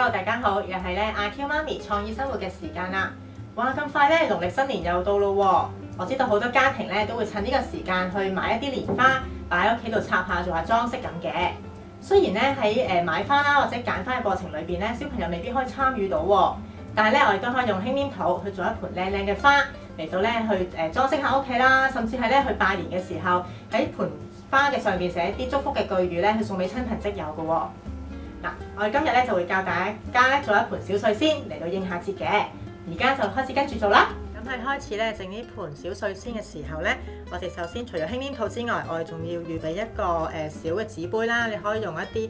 Hello， 大家好，又係阿 Q 媽咪創意生活嘅時間啦！哇，咁快咧，農曆新年又到咯喎！我知道好多家庭咧都會趁呢個時間去買一啲蓮花擺喺屋企度插下，做下裝飾咁嘅。雖然咧喺買花啦或者揀花嘅過程裏邊咧，小朋友未必可以參與到喎，但係咧我哋都可以用輕黏土去做一盆靚靚嘅花嚟到咧去裝飾下屋企啦，甚至係咧去拜年嘅時候喺盆花嘅上邊寫一啲祝福嘅句語咧，去送俾親朋戚友嘅喎。嗱，我哋今日咧就會教大家咧做一盆小水仙嚟到應下節嘅，而家就開始跟住做啦。咁喺開始咧整呢盤小水仙嘅時候咧，我哋首先除咗輕黏土之外，我哋仲要預備一個小嘅紙杯啦。你可以用一啲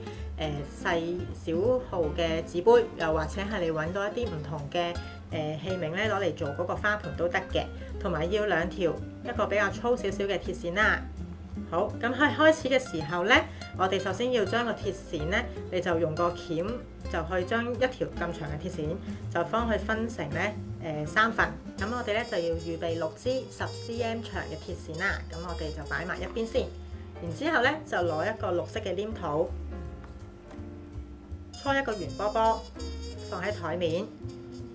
細小號嘅紙杯，又或者係你揾到一啲唔同嘅器皿咧攞嚟做嗰個花盆都得嘅。同埋要兩條一個比較粗少少嘅鐵線啦。好，咁喺開始嘅時候呢，我哋首先要將個鐵線呢，你就用個鉗就去將一條咁長嘅鐵線就幫佢分成呢3份。咁我哋呢就要預備6支10 cm 長嘅鐵線啦。咁我哋就擺埋一邊先。然之後呢，就攞一個綠色嘅黏土，搓一個圓波波放喺台面，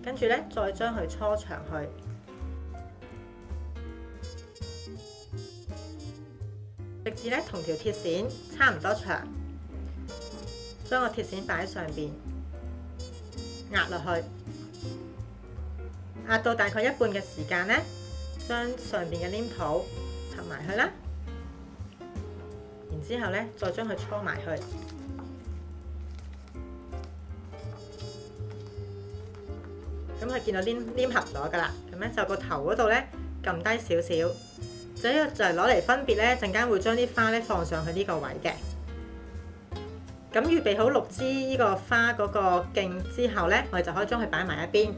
跟住呢，再將佢搓長去。直至咧同條鐵線差唔多長，將個鐵線擺喺上邊，壓落去，壓到大概一半嘅時間咧，將上邊嘅黏土合埋去啦，然之後咧再將佢搓埋去，咁佢見到黏合咗噶啦，咁咧就個頭嗰度咧撳低少少。就係攞嚟分別咧，陣間會將啲花咧放上去呢個位嘅。咁預備好6支呢個花嗰個莖之後咧，我哋就可以將佢擺埋一邊。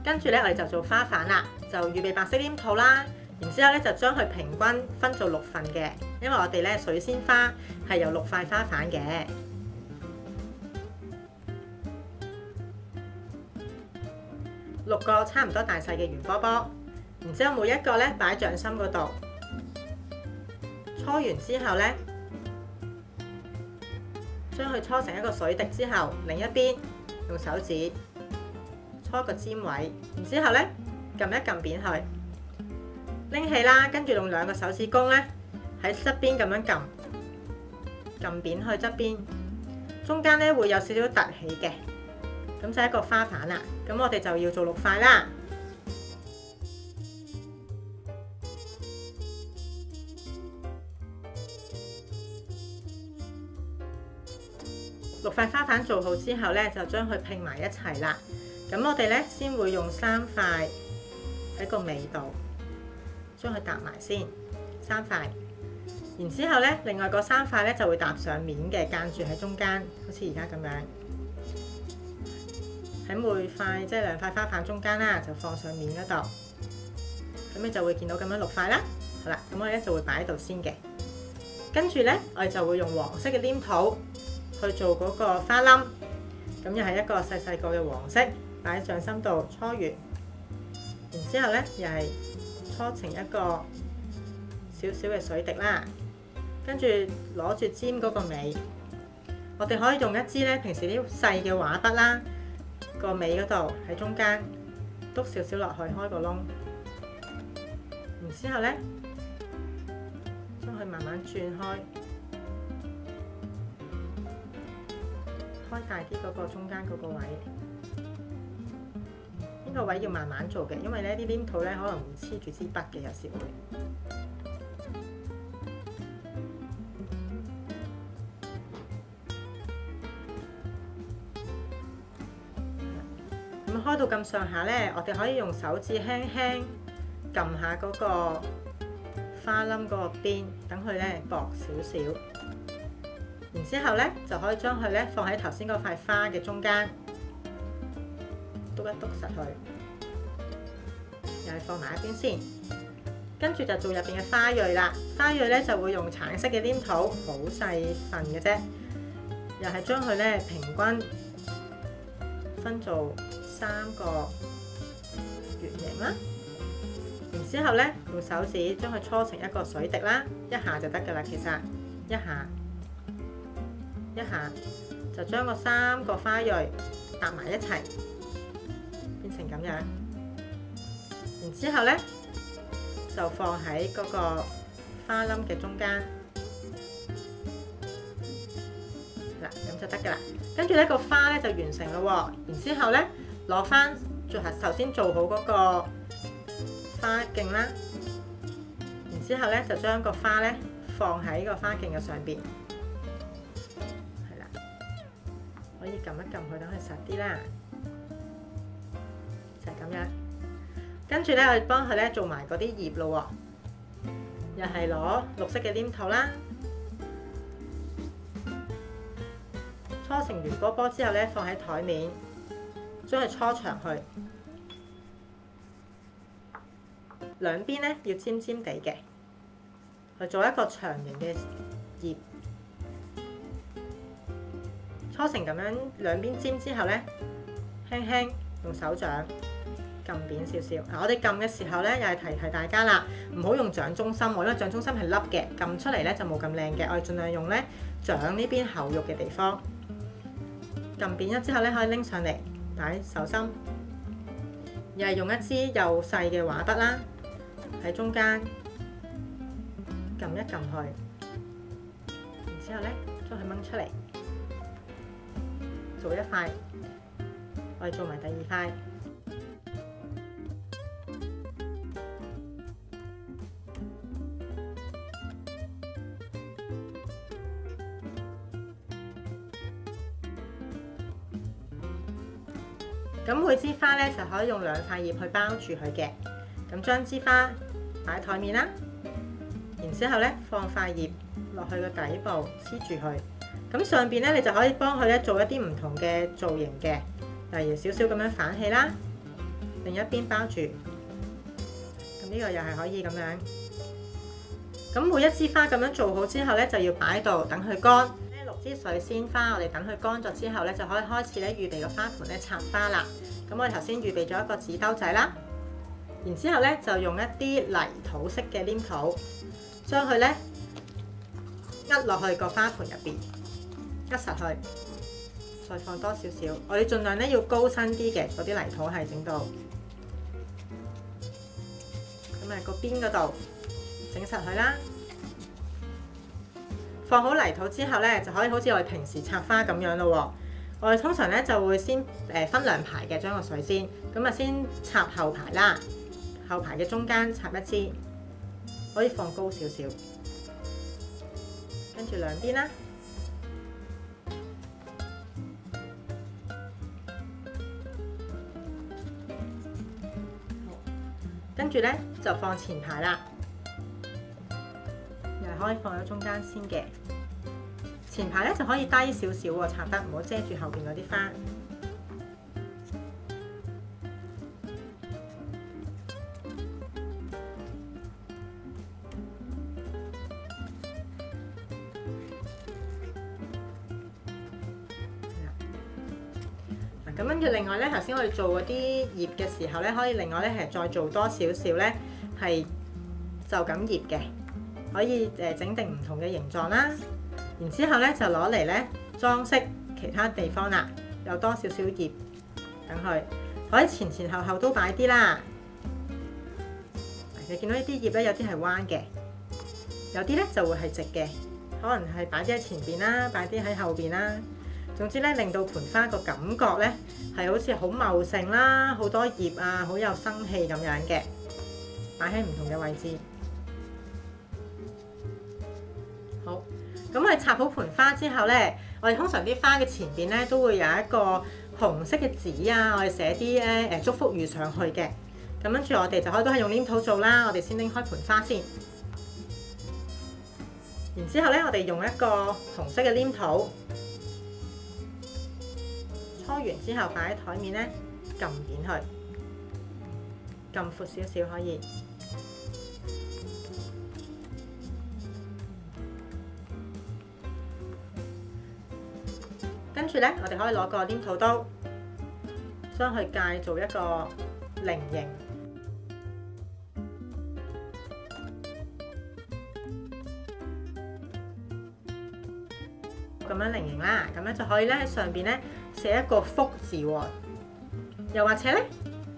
跟住咧，我哋就做花瓣啦，就預備白色黏土啦。然之後咧，就將佢平均分做6份嘅，因為我哋咧水仙花係有6塊花瓣嘅。6個差唔多大細嘅圓波波。然之後每一個咧擺掌心嗰度，搓完之後咧，將佢搓成一個水滴之後，另一邊用手指搓個尖位，然之後咧撳一撳扁佢，拎起啦，跟住用2個手指公咧喺側邊咁樣撳扁去側邊，中間咧會有少少凸起嘅，咁就係一個花瓣啦。咁我哋就要做6塊啦。6塊花瓣做好之後咧，就將佢拼埋一齊啦。咁我哋咧先會用3塊喺個尾度，將佢搭埋先3塊。然之後咧，另外嗰3塊咧就會搭上面嘅，間住喺中間，好似而家咁樣。喺每塊即係2塊花瓣中間啦，就放上面嗰度。咁你就會見到咁樣6塊啦。好啦，咁我哋咧就會擺喺度先嘅。跟住咧，我哋就會用黃色嘅黏土去做嗰個花冧，咁又係一個細細個嘅黃色，擺喺掌心度搓完，然之後咧又係搓成一個少少嘅水滴啦，跟住攞住尖嗰個尾，我哋可以用一支咧平時啲細嘅畫筆啦，個尾嗰度喺中間篤少少落去，開個窿，然之後咧將佢慢慢轉開。開大啲嗰個中間嗰個位，呢個位要慢慢做嘅，因為咧啲黏土咧可能會黐住支筆嘅，有時會。咁開到咁上下咧，我哋可以用手指輕輕撳下嗰個花冧嗰個邊，等佢咧薄少少。然之後咧，就可以將佢咧放喺頭先嗰塊花嘅中間，篤一篤實佢，又係放埋一邊先。跟住就做入邊嘅花蕊啦。花蕊咧就會用橙色嘅黏土，好細份嘅啫，又係將佢咧平均分做3個圓形啦。然之後咧，用手指將佢搓成一個水滴啦，一下就得㗎啦。其實一下就將個3個花蕊搭埋一齊，變成咁樣。然之後咧就放喺嗰個花冧嘅中間，嗱咁就得㗎啦。跟住咧個花咧就完成咯喎。然之後咧攞翻頭先做好嗰個花徑啦，然之後咧就將個花咧放喺個花徑嘅上邊，係啦，可以撳一撳佢，等佢實啲啦，就係咁樣。跟住咧我哋幫佢咧做埋嗰啲葉咯喎，又係攞綠色嘅黏土啦，搓成圓波波之後咧放喺台面，將佢搓長去，兩邊咧要尖尖地嘅，去做一個長形嘅葉，搓成咁樣兩邊尖之後咧，輕輕用手掌撳扁少少。嗱，我哋撳嘅時候咧，又係提大家啦，唔好用掌中心喎，因為掌中心係凹嘅，撳出嚟咧就冇咁靚嘅。我哋盡量用咧掌呢邊厚肉嘅地方，撳扁咗之後咧，可以拎上嚟擺手心，又係用一支又細嘅畫筆啦，喺中間撳一撳佢，然之後咧將佢掹出嚟，做一塊，我哋做埋第二塊。咁每支花咧就可以用2塊葉去包住佢嘅。咁將支花擺喺台面啦，然之後咧放塊葉落去個底部黐住佢。咁上邊咧你就可以幫佢咧做一啲唔同嘅造型嘅，例如少少咁樣反起啦，另一邊包住。咁呢個又係可以咁樣。咁每一支花咁樣做好之後咧，就要擺喺度等佢乾。6支水仙花，我哋等佢乾咗之後咧，就可以開始咧預備個花盆咧插花啦。咁我哋頭先預備咗一個紙兜仔啦，然之後咧就用一啲泥土色嘅黏土，將佢咧壓落去個花盆入邊，壓實佢，再放多少少。我哋盡量咧要高身啲嘅，嗰啲泥土係整到咁啊，個邊嗰度整實佢啦。放好泥土之後咧，就可以好似我哋平時插花咁樣咯喎。我哋通常咧就會先分2排嘅，將個水仙咁啊，先插後排啦，後排嘅中間插一支，可以放高少少，跟住兩邊啦。跟住咧就放前排啦。可以放喺中間先嘅，前排咧就可以低少少喎，插得唔好遮住後邊嗰啲花。嗱，咁跟住另外咧，頭先我哋做嗰啲葉嘅時候咧，可以另外咧係再做多少少咧，係就咁葉嘅。可以整定唔同嘅形狀啦，然之後咧就攞嚟咧裝飾其他地方啦，有多少少葉，等佢可以前前後後都擺啲啦。你見到呢啲葉咧，有啲係彎嘅，有啲咧就會係直嘅，可能係擺啲喺前邊啦，擺啲喺後邊啦。總之咧，令到盆花個感覺咧係好似好茂盛啦，好多葉啊，好有生氣咁樣嘅，擺喺唔同嘅位置。好，咁我哋插好盆花之後咧，我哋通常啲花嘅前邊咧都會有一個紅色嘅紙啊，我哋寫啲咧祝福語上去嘅。咁跟住我哋就可以都係用黏土做啦。我哋先拎開盆花先，然之後咧我哋用一個紅色嘅黏土搓完之後擺喺台面咧，撳扁佢，撳闊少少可以。跟住咧，我哋可以攞個黏土刀，將佢界做一個菱形。咁樣菱形啦，咁樣就可以咧喺上邊咧寫一個福字喎。又或者咧，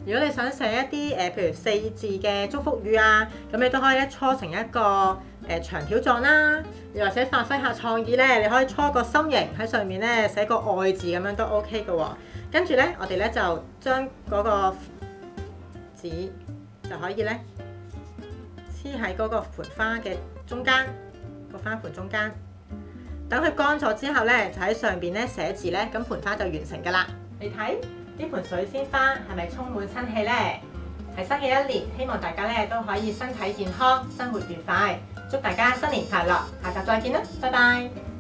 如果你想寫一啲譬如4字嘅祝福語啊，咁你都可以咧搓成一個長條狀啦。又或者發揮下創意咧，你可以搓個心形喺上面咧寫個愛字咁樣都 OK 嘅喎。跟住咧，我哋咧就將嗰個紙就可以咧黐喺嗰個盆花嘅中間，個花盆中間。等佢乾咗之後咧，就喺上邊咧寫字咧，咁盆花就完成㗎啦。你睇呢盆水仙花係咪充滿生氣呢？喺新嘅一年，希望大家咧都可以身體健康，生活愉快。祝大家新年快樂！下集再見啦，拜拜。